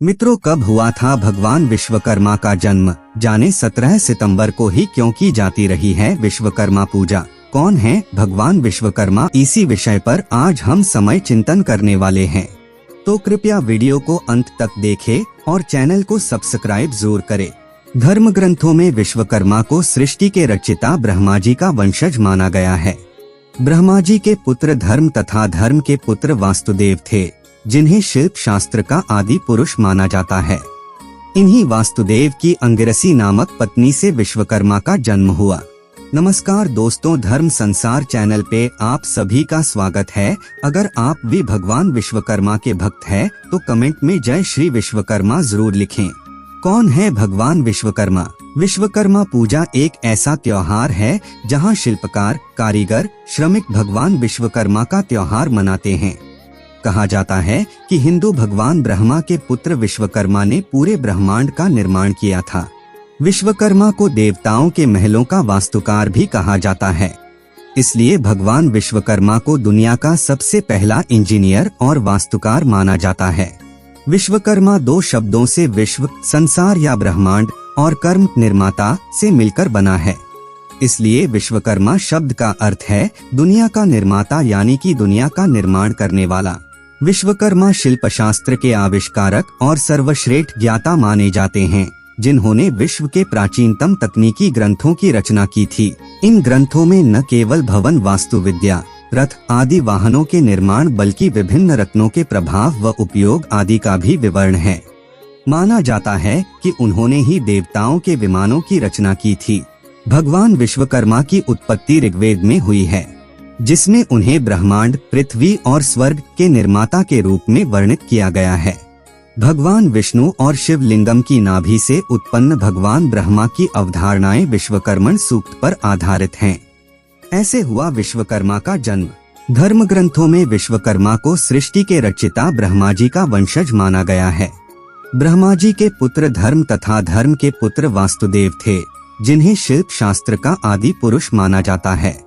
मित्रों, कब हुआ था भगवान विश्वकर्मा का जन्म? जाने 17 सितंबर को ही क्यों की जाती रही है विश्वकर्मा पूजा? कौन है भगवान विश्वकर्मा? इसी विषय पर आज हम समय चिंतन करने वाले हैं। तो कृपया वीडियो को अंत तक देखें और चैनल को सब्सक्राइब जरूर करें। धर्म ग्रंथों में विश्वकर्मा को सृष्टि के रचयिता ब्रह्मा जी का वंशज माना गया है। ब्रह्मा जी के पुत्र धर्म तथा धर्म के पुत्र वास्तुदेव थे, जिन्हें शिल्प शास्त्र का आदि पुरुष माना जाता है। इन्हीं वास्तुदेव की अंगिरसी नामक पत्नी से विश्वकर्मा का जन्म हुआ। नमस्कार दोस्तों, धर्म संसार चैनल पे आप सभी का स्वागत है। अगर आप भी भगवान विश्वकर्मा के भक्त हैं, तो कमेंट में जय श्री विश्वकर्मा जरूर लिखें। कौन है भगवान विश्वकर्मा? विश्वकर्मा पूजा एक ऐसा त्योहार है जहां शिल्पकार, कारीगर, श्रमिक भगवान विश्वकर्मा का त्योहार मनाते हैं। कहा जाता है कि हिंदू भगवान ब्रह्मा के पुत्र विश्वकर्मा ने पूरे ब्रह्मांड का निर्माण किया था। विश्वकर्मा को देवताओं के महलों का वास्तुकार भी कहा जाता है। इसलिए भगवान विश्वकर्मा को दुनिया का सबसे पहला इंजीनियर और वास्तुकार माना जाता है। विश्वकर्मा दो शब्दों से विश्व, संसार या ब्रह्मांड, और कर्म, निर्माता से मिलकर बना है। इसलिए विश्वकर्मा शब्द का अर्थ है दुनिया का निर्माता, यानी कि दुनिया का निर्माण करने वाला। विश्वकर्मा शिल्प शास्त्र के आविष्कारक और सर्वश्रेष्ठ ज्ञाता माने जाते हैं, जिन्होंने विश्व के प्राचीनतम तकनीकी ग्रंथों की रचना की थी। इन ग्रंथों में न केवल भवन वास्तुविद्या, रथ आदि वाहनों के निर्माण, बल्कि विभिन्न रत्नों के प्रभाव व उपयोग आदि का भी विवरण है। माना जाता है कि उन्होंने ही देवताओं के विमानों की रचना की थी। भगवान विश्वकर्मा की उत्पत्ति ऋग्वेद में हुई है, जिसमें उन्हें ब्रह्मांड, पृथ्वी और स्वर्ग के निर्माता के रूप में वर्णित किया गया है। भगवान विष्णु और शिवलिंगम की नाभि से उत्पन्न भगवान ब्रह्मा की अवधारणाएं विश्वकर्मण सूक्त पर आधारित हैं। ऐसे हुआ विश्वकर्मा का जन्म। धर्म ग्रंथों में विश्वकर्मा को सृष्टि के रचयिता ब्रह्मा जी का वंशज माना गया है। ब्रह्मा जी के पुत्र धर्म तथा धर्म के पुत्र वास्तुदेव थे, जिन्हें शिल्प शास्त्र का आदि पुरुष माना जाता है।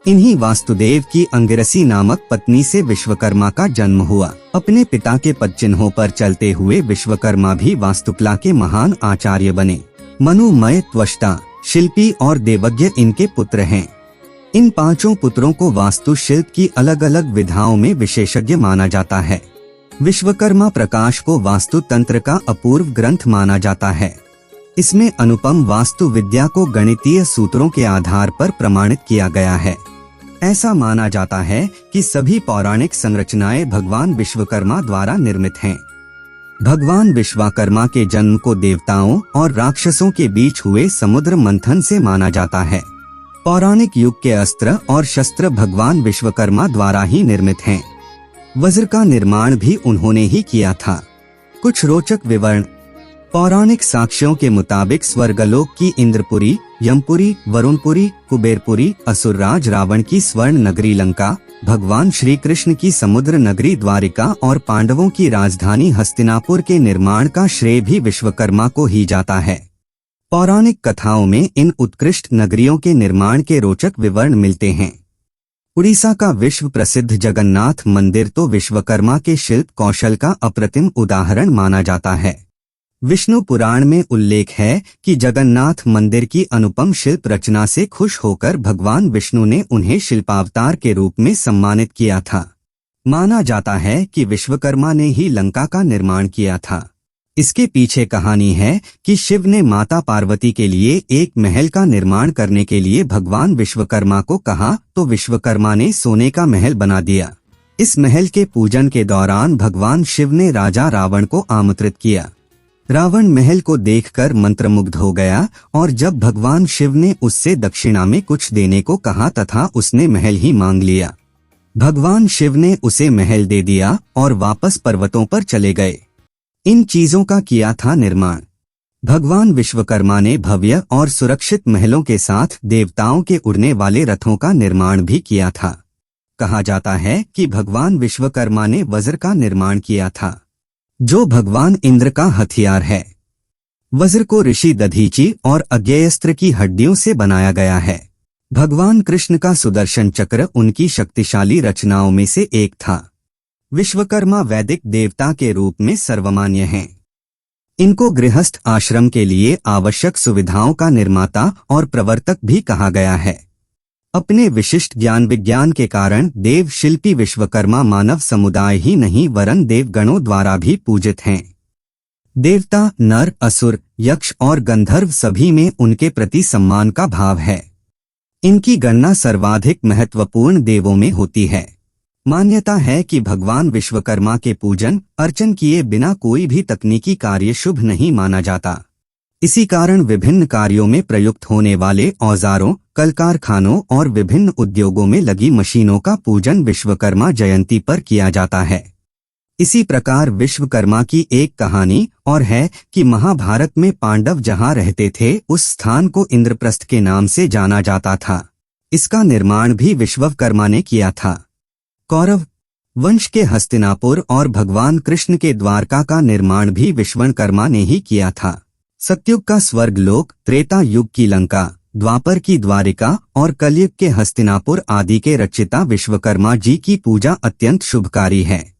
इन्हीं वास्तुदेव की अंगिरसी नामक पत्नी से विश्वकर्मा का जन्म हुआ। अपने पिता के पदचिन्हों पर चलते हुए विश्वकर्मा भी वास्तुकला के महान आचार्य बने। मनु, मय, त्वष्टा, शिल्पी और देवज्ञ इनके पुत्र हैं। इन पांचों पुत्रों को वास्तु शिल्प की अलग अलग विधाओं में विशेषज्ञ माना जाता है। विश्वकर्मा प्रकाश को वास्तु तंत्र का अपूर्व ग्रंथ माना जाता है। इसमें अनुपम वास्तु विद्या को गणितीय सूत्रों के आधार पर प्रमाणित किया गया है। ऐसा माना जाता है कि सभी पौराणिक संरचनाएं भगवान विश्वकर्मा द्वारा निर्मित हैं। भगवान विश्वकर्मा के जन्म को देवताओं और राक्षसों के बीच हुए समुद्र मंथन से माना जाता है। पौराणिक युग के अस्त्र और शस्त्र भगवान विश्वकर्मा द्वारा ही निर्मित हैं। वज्र का निर्माण भी उन्होंने ही किया था। कुछ रोचक विवरण। पौराणिक साक्ष्यों के मुताबिक स्वर्गलोक की इंद्रपुरी, यमपुरी, वरुणपुरी, कुबेरपुरी, असुरराज रावण की स्वर्ण नगरी लंका, भगवान श्री कृष्ण की समुद्र नगरी द्वारिका और पांडवों की राजधानी हस्तिनापुर के निर्माण का श्रेय भी विश्वकर्मा को ही जाता है। पौराणिक कथाओं में इन उत्कृष्ट नगरियों के निर्माण के रोचक विवरण मिलते हैं। उड़ीसा का विश्व प्रसिद्ध जगन्नाथ मंदिर तो विश्वकर्मा के शिल्प कौशल का अप्रतिम उदाहरण माना जाता है। विष्णु पुराण में उल्लेख है कि जगन्नाथ मंदिर की अनुपम शिल्प रचना से खुश होकर भगवान विष्णु ने उन्हें शिल्पावतार के रूप में सम्मानित किया था। माना जाता है कि विश्वकर्मा ने ही लंका का निर्माण किया था। इसके पीछे कहानी है कि शिव ने माता पार्वती के लिए एक महल का निर्माण करने के लिए भगवान विश्वकर्मा को कहा, तो विश्वकर्मा ने सोने का महल बना दिया। इस महल के पूजन के दौरान भगवान शिव ने राजा रावण को आमंत्रित किया। रावण महल को देखकर मंत्रमुग्ध हो गया, और जब भगवान शिव ने उससे दक्षिणा में कुछ देने को कहा तथा उसने महल ही मांग लिया। भगवान शिव ने उसे महल दे दिया और वापस पर्वतों पर चले गए। इन चीजों का किया था निर्माण। भगवान विश्वकर्मा ने भव्य और सुरक्षित महलों के साथ देवताओं के उड़ने वाले रथों का निर्माण भी किया था। कहा जाता है कि भगवान विश्वकर्मा ने वज्र का निर्माण किया था, जो भगवान इंद्र का हथियार है। वज्र को ऋषि दधीची और अज्ञेयस्त्र की हड्डियों से बनाया गया है। भगवान कृष्ण का सुदर्शन चक्र उनकी शक्तिशाली रचनाओं में से एक था। विश्वकर्मा वैदिक देवता के रूप में सर्वमान्य हैं। इनको गृहस्थ आश्रम के लिए आवश्यक सुविधाओं का निर्माता और प्रवर्तक भी कहा गया है। अपने विशिष्ट ज्ञान विज्ञान के कारण देव शिल्पी विश्वकर्मा मानव समुदाय ही नहीं वरन देवगणों द्वारा भी पूजित हैं। देवता, नर, असुर, यक्ष और गंधर्व सभी में उनके प्रति सम्मान का भाव है। इनकी गणना सर्वाधिक महत्वपूर्ण देवों में होती है। मान्यता है कि भगवान विश्वकर्मा के पूजन अर्चन किए बिना कोई भी तकनीकी कार्य शुभ नहीं माना जाता। इसी कारण विभिन्न कार्यों में प्रयुक्त होने वाले औजारों, कल कारखानों और विभिन्न उद्योगों में लगी मशीनों का पूजन विश्वकर्मा जयंती पर किया जाता है। इसी प्रकार विश्वकर्मा की एक कहानी और है कि महाभारत में पांडव जहां रहते थे उस स्थान को इंद्रप्रस्थ के नाम से जाना जाता था। इसका निर्माण भी विश्वकर्मा ने किया था। कौरव वंश के हस्तिनापुर और भगवान कृष्ण के द्वारका का निर्माण भी विश्वकर्मा ने ही किया था। सतयुग का स्वर्गलोक, त्रेता युग की लंका, द्वापर की द्वारिका और कलयुग के हस्तिनापुर आदि के रचयिता विश्वकर्मा जी की पूजा अत्यंत शुभकारी है।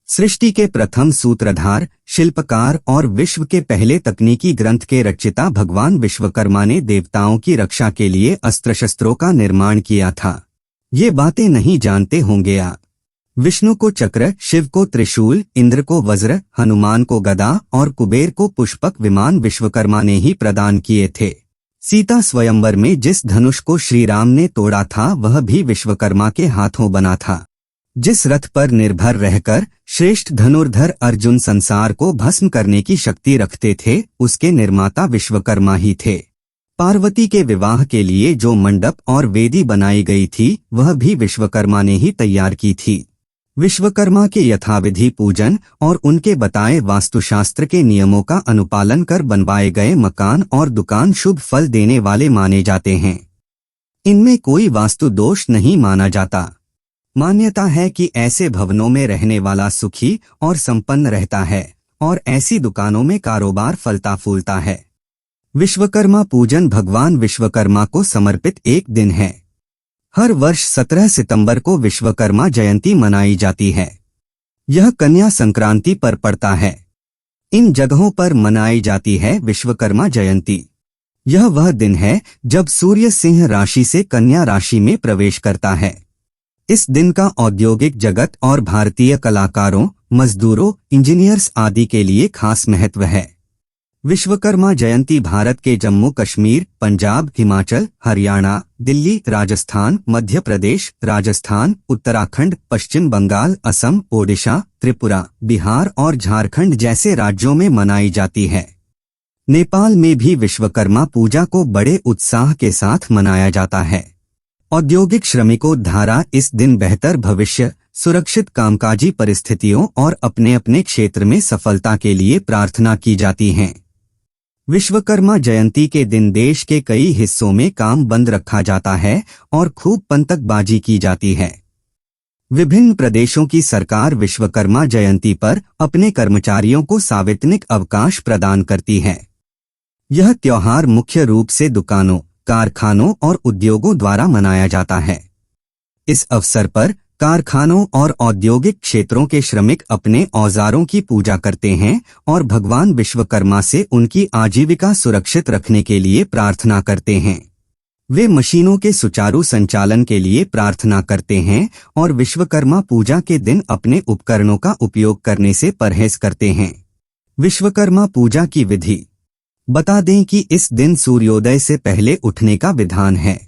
सृष्टि के प्रथम सूत्रधार, शिल्पकार और विश्व के पहले तकनीकी ग्रंथ के रचयिता भगवान विश्वकर्मा ने देवताओं की रक्षा के लिए अस्त्र शस्त्रों का निर्माण किया था। ये बातें नहीं जानते होंगे आप। विष्णु को चक्र, शिव को त्रिशूल, इंद्र को वज्र, हनुमान को गदा और कुबेर को पुष्पक विमान विश्वकर्मा ने ही प्रदान किए थे। सीता स्वयंवर में जिस धनुष को श्री राम ने तोड़ा था वह भी विश्वकर्मा के हाथों बना था। जिस रथ पर निर्भर रहकर श्रेष्ठ धनुर्धर अर्जुन संसार को भस्म करने की शक्ति रखते थे उसके निर्माता विश्वकर्मा ही थे। पार्वती के विवाह के लिए जो मंडप और वेदी बनाई गई थी वह भी विश्वकर्मा ने ही तैयार की थी। विश्वकर्मा के यथाविधि पूजन और उनके बताए वास्तुशास्त्र के नियमों का अनुपालन कर बनवाए गए मकान और दुकान शुभ फल देने वाले माने जाते हैं। इनमें कोई वास्तु दोष नहीं माना जाता। मान्यता है कि ऐसे भवनों में रहने वाला सुखी और संपन्न रहता है और ऐसी दुकानों में कारोबार फलता फूलता है। विश्वकर्मा पूजन भगवान विश्वकर्मा को समर्पित एक दिन है। हर वर्ष 17 सितंबर को विश्वकर्मा जयंती मनाई जाती है। यह कन्या संक्रांति पर पड़ता है। इन जगहों पर मनाई जाती है विश्वकर्मा जयंती। यह वह दिन है जब सूर्य सिंह राशि से कन्या राशि में प्रवेश करता है। इस दिन का औद्योगिक जगत और भारतीय कलाकारों, मजदूरों, इंजीनियर्स आदि के लिए खास महत्व है। विश्वकर्मा जयंती भारत के जम्मू कश्मीर, पंजाब, हिमाचल, हरियाणा, दिल्ली, राजस्थान, मध्य प्रदेश, राजस्थान, उत्तराखंड, पश्चिम बंगाल, असम, ओडिशा, त्रिपुरा, बिहार और झारखंड जैसे राज्यों में मनाई जाती है। नेपाल में भी विश्वकर्मा पूजा को बड़े उत्साह के साथ मनाया जाता है। औद्योगिक श्रमिकों द्वारा इस दिन बेहतर भविष्य, सुरक्षित कामकाजी परिस्थितियों और अपने अपने क्षेत्र में सफलता के लिए प्रार्थना की जाती है। विश्वकर्मा जयंती के दिन देश के कई हिस्सों में काम बंद रखा जाता है और खूब पंतकबाजी की जाती है। विभिन्न प्रदेशों की सरकार विश्वकर्मा जयंती पर अपने कर्मचारियों को सार्वजनिक अवकाश प्रदान करती है। यह त्योहार मुख्य रूप से दुकानों, कारखानों और उद्योगों द्वारा मनाया जाता है। इस अवसर पर कारखानों और औद्योगिक क्षेत्रों के श्रमिक अपने औजारों की पूजा करते हैं और भगवान विश्वकर्मा से उनकी आजीविका सुरक्षित रखने के लिए प्रार्थना करते हैं। वे मशीनों के सुचारू संचालन के लिए प्रार्थना करते हैं और विश्वकर्मा पूजा के दिन अपने उपकरणों का उपयोग करने से परहेज करते हैं। विश्वकर्मा पूजा की विधि बता दें कि इस दिन सूर्योदय से पहले उठने का विधान है।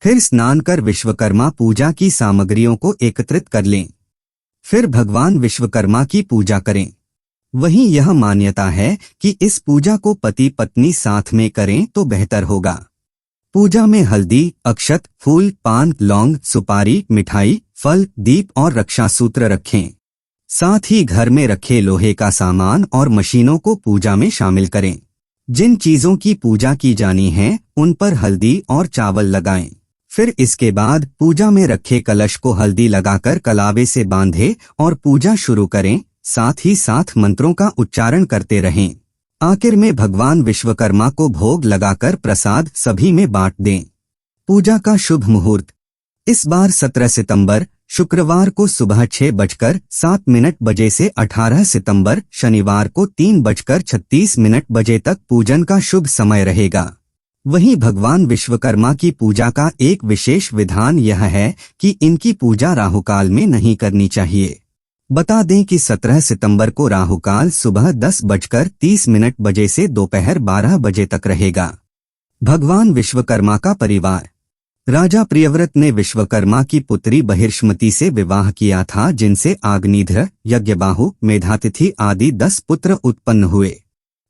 फिर स्नान कर विश्वकर्मा पूजा की सामग्रियों को एकत्रित कर लें। फिर भगवान विश्वकर्मा की पूजा करें। वहीं यह मान्यता है कि इस पूजा को पति पत्नी साथ में करें तो बेहतर होगा। पूजा में हल्दी, अक्षत, फूल, पान, लौंग, सुपारी, मिठाई, फल, दीप और रक्षा सूत्र रखें। साथ ही घर में रखे लोहे का सामान और मशीनों को पूजा में शामिल करें। जिन चीजों की पूजा की जानी है उन पर हल्दी और चावल लगाएं। फिर इसके बाद पूजा में रखे कलश को हल्दी लगाकर कलावे से बांधे और पूजा शुरू करें। साथ ही साथ मंत्रों का उच्चारण करते रहें। आखिर में भगवान विश्वकर्मा को भोग लगाकर प्रसाद सभी में बांट दें। पूजा का शुभ मुहूर्त इस बार 17 सितंबर शुक्रवार को सुबह 6:07 बजे से 18 सितंबर शनिवार को 3:36 बजे तक पूजन का शुभ समय रहेगा। वहीं भगवान विश्वकर्मा की पूजा का एक विशेष विधान यह है कि इनकी पूजा राहुकाल में नहीं करनी चाहिए। बता दें कि 17 सितंबर को राहुकाल सुबह 10:30 बजे से दोपहर 12 बजे तक रहेगा। भगवान विश्वकर्मा का परिवार। राजा प्रियव्रत ने विश्वकर्मा की पुत्री बहिर्ष्मति से विवाह किया था, जिनसे आग्निध्र, यज्ञबाहु, मेधातिथि आदि 10 पुत्र उत्पन्न हुए।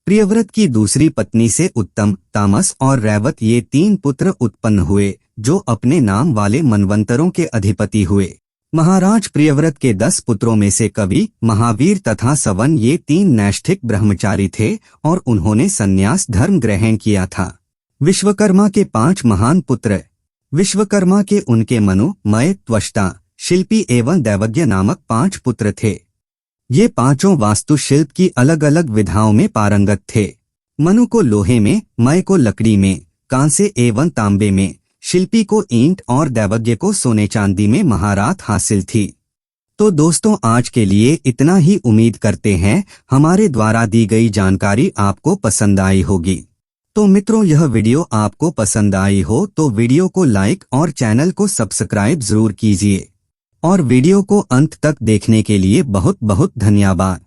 प्रियव्रत की दूसरी पत्नी से उत्तम, तामस और रैवत ये 3 पुत्र उत्पन्न हुए, जो अपने नाम वाले मनवंतरों के अधिपति हुए। महाराज प्रियव्रत के 10 पुत्रों में से कवि, महावीर तथा सवन ये 3 नैष्ठिक ब्रह्मचारी थे और उन्होंने संन्यास धर्म ग्रहण किया था। विश्वकर्मा के 5 महान पुत्र। विश्वकर्मा के उनके मनु, मय, त्वष्टा, शिल्पी एवं दैवज्ञ नामक 5 पुत्र थे। ये पांचों वास्तुशिल्प की अलग अलग विधाओं में पारंगत थे। मनु को लोहे में, मय को लकड़ी में, कांसे एवं तांबे में, शिल्पी को ईंट और दैवज्ञ को सोने चांदी में महारत हासिल थी। तो दोस्तों, आज के लिए इतना ही। उम्मीद करते हैं हमारे द्वारा दी गई जानकारी आपको पसंद आई होगी। तो मित्रों, यह वीडियो आपको पसंद आई हो तो वीडियो को लाइक और चैनल को सब्सक्राइब जरूर कीजिए। और वीडियो को अंत तक देखने के लिए बहुत बहुत धन्यवाद।